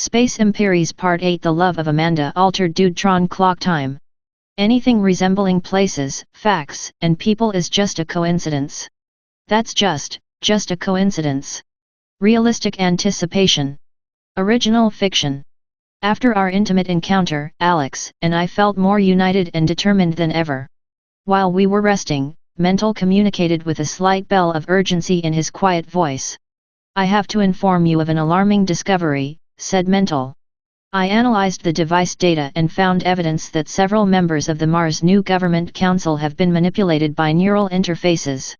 Space Imperies Part 8. The love of Amanda altered dude Tron Clocktime. Anything resembling places, facts, and people is just a coincidence. That's just a coincidence. Realistic anticipation. Original fiction. After our intimate encounter, Alex and I felt more united and determined than ever. While we were resting, Mental communicated with a slight bell of urgency in his quiet voice. "I have to inform you of an alarming discovery," said Mental. "I analyzed the device data and found evidence that several members of the Mars New Government Council have been manipulated by neural interfaces."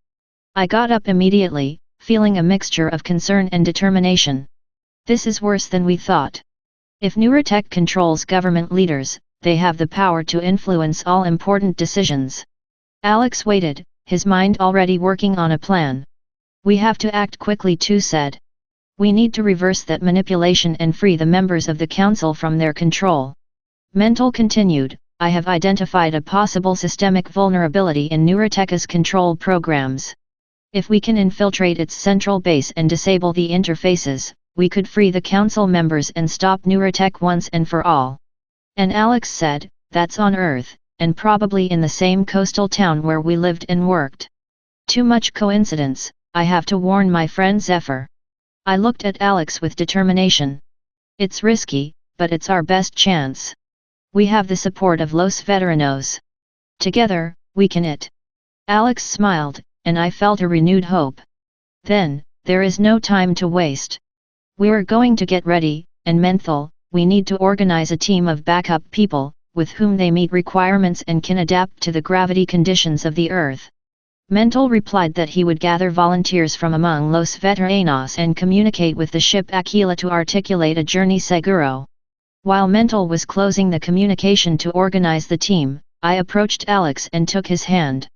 I got up immediately, feeling a mixture of concern and determination. "This is worse than we thought. If Neurotech controls government leaders, they have the power to influence all important decisions." Alex waited, his mind already working on a plan. "We have to act quickly," Tu said. "We need to reverse that manipulation and free the members of the Council from their control." Mental continued, "I have identified a possible systemic vulnerability in Neurotech's control programs. If we can infiltrate its central base and disable the interfaces, we could free the Council members and stop Neurotech once and for all." And Alex said, "That's on Earth, and probably in the same coastal town where we lived and worked. Too much coincidence, I have to warn my friend Zephyr." I looked at Alex with determination. "It's risky, but it's our best chance. We have the support of Los Veteranos. Together, we can it." Alex smiled, and I felt a renewed hope. "Then, there is no time to waste. We're going to get ready, and Menthol, we need to organize a team of backup people, with whom they meet requirements and can adapt to the gravity conditions of the Earth." Mental replied that he would gather volunteers from among Los Veteranos and communicate with the ship Aquila to articulate a journey seguro. While Mental was closing the communication to organize the team, I approached Alex and took his hand.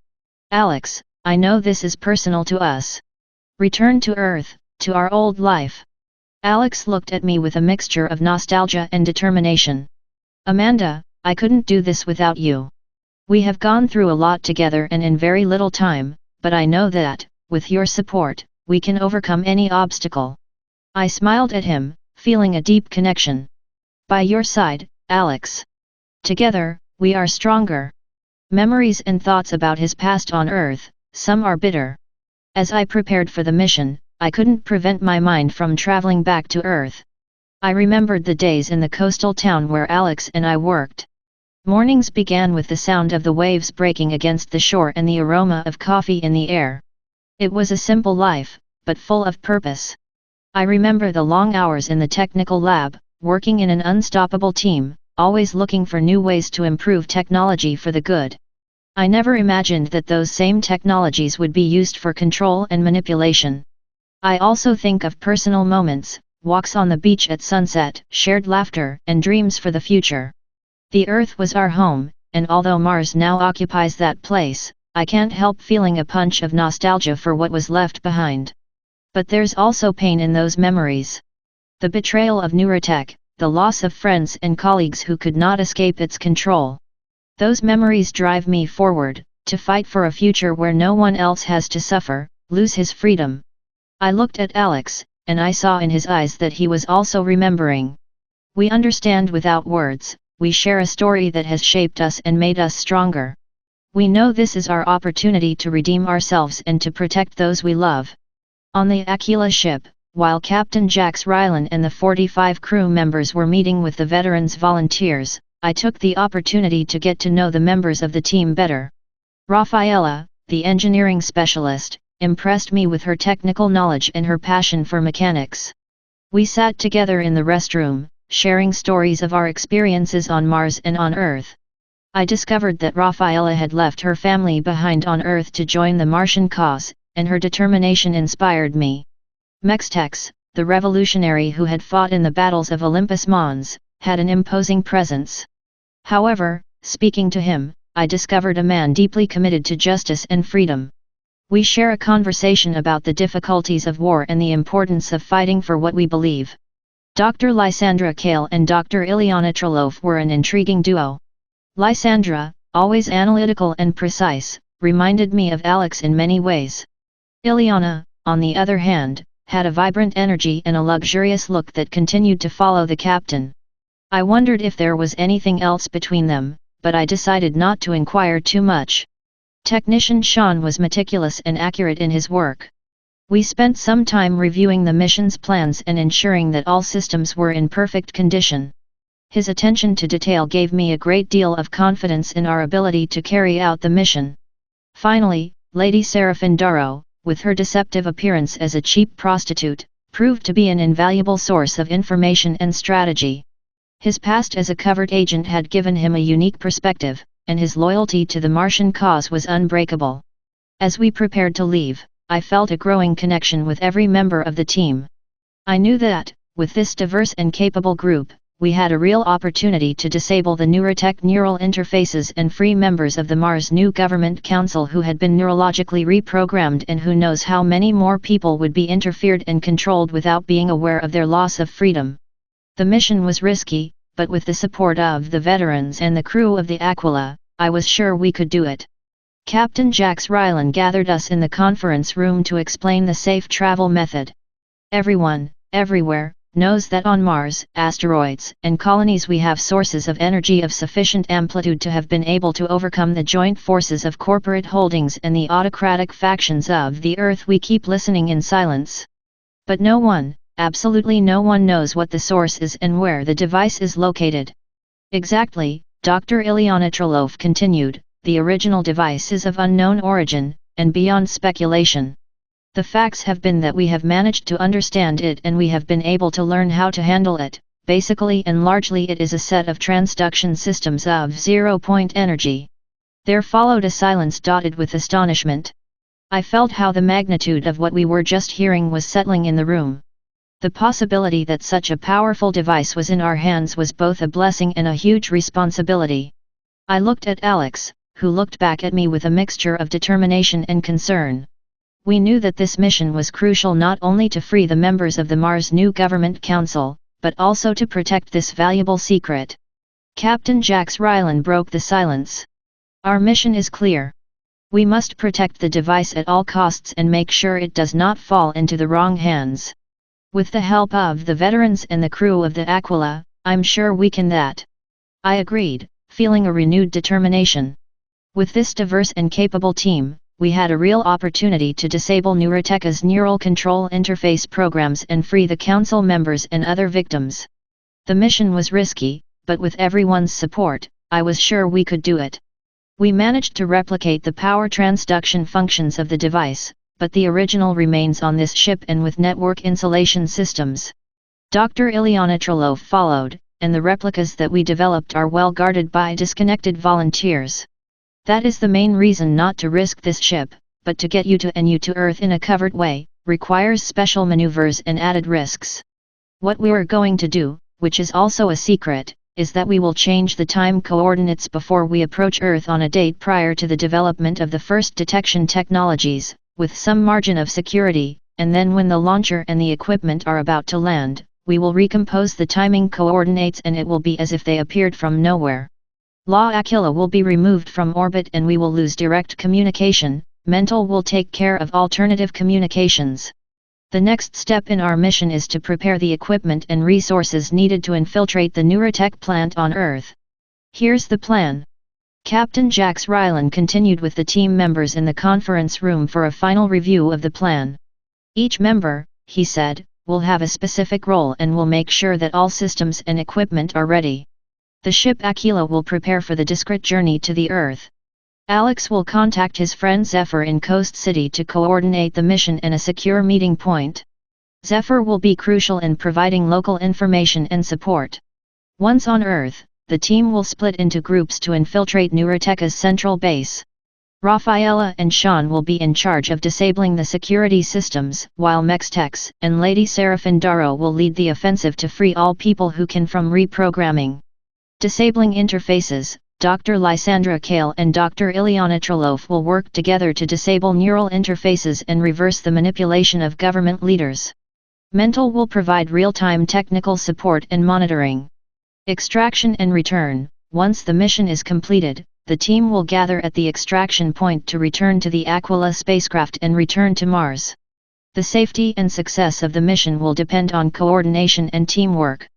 "Alex, I know this is personal to us. Return to Earth, to our old life." Alex looked at me with a mixture of nostalgia and determination. "Amanda, I couldn't do this without you. We have gone through a lot together and in very little time, but I know that, with your support, we can overcome any obstacle." I smiled at him, feeling a deep connection. "By your side, Alex. Together, we are stronger." Memories and thoughts about his past on Earth, some are bitter. As I prepared for the mission, I couldn't prevent my mind from traveling back to Earth. I remembered the days in the coastal town where Alex and I worked. Mornings began with the sound of the waves breaking against the shore and the aroma of coffee in the air. It was a simple life, but full of purpose. I remember the long hours in the technical lab, working in an unstoppable team, always looking for new ways to improve technology for the good. I never imagined that those same technologies would be used for control and manipulation. I also think of personal moments, walks on the beach at sunset, shared laughter, and dreams for the future. The Earth was our home, and although Mars now occupies that place, I can't help feeling a punch of nostalgia for what was left behind. But there's also pain in those memories. The betrayal of Neurotech, the loss of friends and colleagues who could not escape its control. Those memories drive me forward, to fight for a future where no one else has to suffer, lose his freedom." I looked at Alex, and I saw in his eyes that he was also remembering. "We understand without words. We share a story that has shaped us and made us stronger. We know this is our opportunity to redeem ourselves and to protect those we love." On the Aquila ship, while Captain Jax Rylan and the 45 crew members were meeting with the veterans volunteers, I took the opportunity to get to know the members of the team better. Rafaela, the engineering specialist, impressed me with her technical knowledge and her passion for mechanics. We sat together in the restroom, sharing stories of our experiences on Mars and on Earth. I discovered that Rafaela had left her family behind on Earth to join the Martian cause, and her determination inspired me. Mextex, the revolutionary who had fought in the battles of Olympus Mons, had an imposing presence. However, speaking to him, I discovered a man deeply committed to justice and freedom. We share a conversation about the difficulties of war and the importance of fighting for what we believe. Dr. Lysandra Kale and Dr. Ilyana Trelov were an intriguing duo. Lysandra, always analytical and precise, reminded me of Alex in many ways. Ilyana, on the other hand, had a vibrant energy and a luxurious look that continued to follow the captain. I wondered if there was anything else between them, but I decided not to inquire too much. Technician Sean was meticulous and accurate in his work. We spent some time reviewing the mission's plans and ensuring that all systems were in perfect condition. His attention to detail gave me a great deal of confidence in our ability to carry out the mission. Finally, Lady Seraphine Darrow, with her deceptive appearance as a cheap prostitute, proved to be an invaluable source of information and strategy. His past as a covert agent had given him a unique perspective, and his loyalty to the Martian cause was unbreakable. As we prepared to leave, I felt a growing connection with every member of the team. I knew that, with this diverse and capable group, we had a real opportunity to disable the Neurotech neural interfaces and free members of the Mars New Government Council who had been neurologically reprogrammed, and who knows how many more people would be interfered and controlled without being aware of their loss of freedom. The mission was risky, but with the support of the veterans and the crew of the Aquila, I was sure we could do it. Captain Jax Rylan gathered us in the conference room to explain the safe travel method. Everyone, everywhere, knows that on Mars, asteroids, and colonies we have sources of energy of sufficient amplitude to have been able to overcome the joint forces of corporate holdings and the autocratic factions of the Earth. We keep listening in silence. But no one, absolutely no one knows what the source is and where the device is located. Exactly, Dr. Ilyana Trelov continued, the original device is of unknown origin, and beyond speculation. The facts have been that we have managed to understand it and we have been able to learn how to handle it. Basically and largely it is a set of transduction systems of zero-point energy. There followed a silence dotted with astonishment. I felt how the magnitude of what we were just hearing was settling in the room. The possibility that such a powerful device was in our hands was both a blessing and a huge responsibility. I looked at Alex, who looked back at me with a mixture of determination and concern. We knew that this mission was crucial not only to free the members of the Mars New Government Council, but also to protect this valuable secret. Captain Jax Rylan broke the silence. Our mission is clear. We must protect the device at all costs and make sure it does not fall into the wrong hands. With the help of the veterans and the crew of the Aquila, I'm sure we can that. I agreed, feeling a renewed determination. With this diverse and capable team, we had a real opportunity to disable Neurotech's neural control interface programs and free the council members and other victims. The mission was risky, but with everyone's support, I was sure we could do it. We managed to replicate the power transduction functions of the device, but the original remains on this ship and with network insulation systems. Dr. Ilyana Trelov followed, and the replicas that we developed are well guarded by disconnected volunteers. That is the main reason not to risk this ship, but to get you to Earth in a covert way, requires special maneuvers and added risks. What we are going to do, which is also a secret, is that we will change the time coordinates before we approach Earth on a date prior to the development of the first detection technologies, with some margin of security, and then when the launcher and the equipment are about to land, we will recompose the timing coordinates and it will be as if they appeared from nowhere. La Aquila will be removed from orbit and we will lose direct communication. Mental will take care of alternative communications. The next step in our mission is to prepare the equipment and resources needed to infiltrate the Neurotech plant on Earth. Here's the plan. Captain Jax Rylan continued with the team members in the conference room for a final review of the plan. Each member, he said, will have a specific role and will make sure that all systems and equipment are ready. The ship Aquila will prepare for the discreet journey to the Earth. Alex will contact his friend Zephyr in Coast City to coordinate the mission and a secure meeting point. Zephyr will be crucial in providing local information and support. Once on Earth, the team will split into groups to infiltrate Neurotech's central base. Rafaela and Sean will be in charge of disabling the security systems, while Mextex and Lady Seraphine Darrow will lead the offensive to free all people who can from reprogramming. Disabling interfaces, Dr. Lysandra Kale and Dr. Ilyana Trelov will work together to disable neural interfaces and reverse the manipulation of government leaders. Mental will provide real-time technical support and monitoring. Extraction and return. Once the mission is completed, the team will gather at the extraction point to return to the Aquila spacecraft and return to Mars. The safety and success of the mission will depend on coordination and teamwork.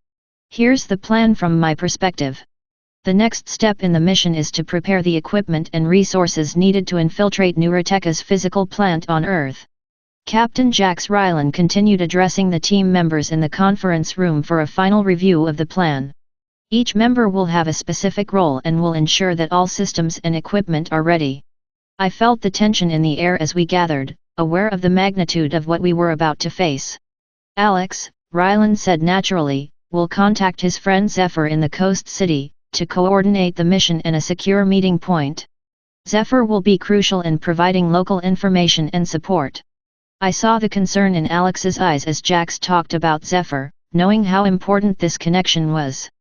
Here's the plan from my perspective. The next step in the mission is to prepare the equipment and resources needed to infiltrate Neuroteca's physical plant on Earth. Captain Jax Rylan continued addressing the team members in the conference room for a final review of the plan. Each member will have a specific role and will ensure that all systems and equipment are ready. I felt the tension in the air as we gathered, aware of the magnitude of what we were about to face. Alex, Rylan said naturally, will contact his friend Zephyr in the coast city, to coordinate the mission and a secure meeting point. Zephyr will be crucial in providing local information and support. I saw the concern in Alex's eyes as Jax talked about Zephyr, knowing how important this connection was.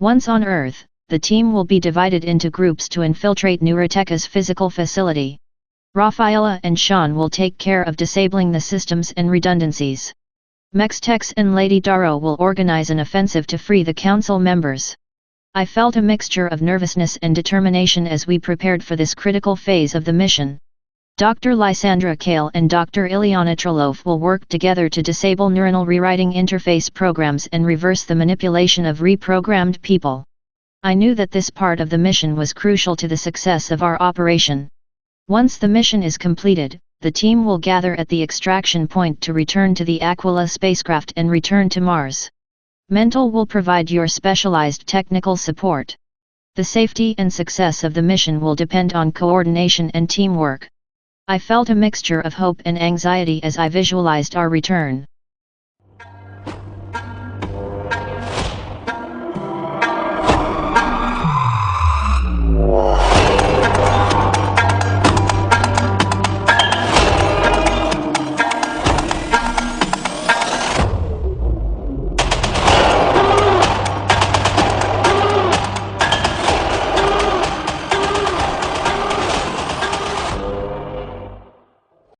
Once on Earth, the team will be divided into groups to infiltrate Neuroteca's physical facility. Rafaela and Sean will take care of disabling the systems and redundancies. Mextex and Lady Darrow will organize an offensive to free the council members. I felt a mixture of nervousness and determination as we prepared for this critical phase of the mission. Dr. Lysandra Kale and Dr. Ilyana Trelov will work together to disable neuronal rewriting interface programs and reverse the manipulation of reprogrammed people. I knew that this part of the mission was crucial to the success of our operation. Once the mission is completed, the team will gather at the extraction point to return to the Aquila spacecraft and return to Mars. Mental will provide your specialized technical support. The safety and success of the mission will depend on coordination and teamwork. I felt a mixture of hope and anxiety as I visualized our return.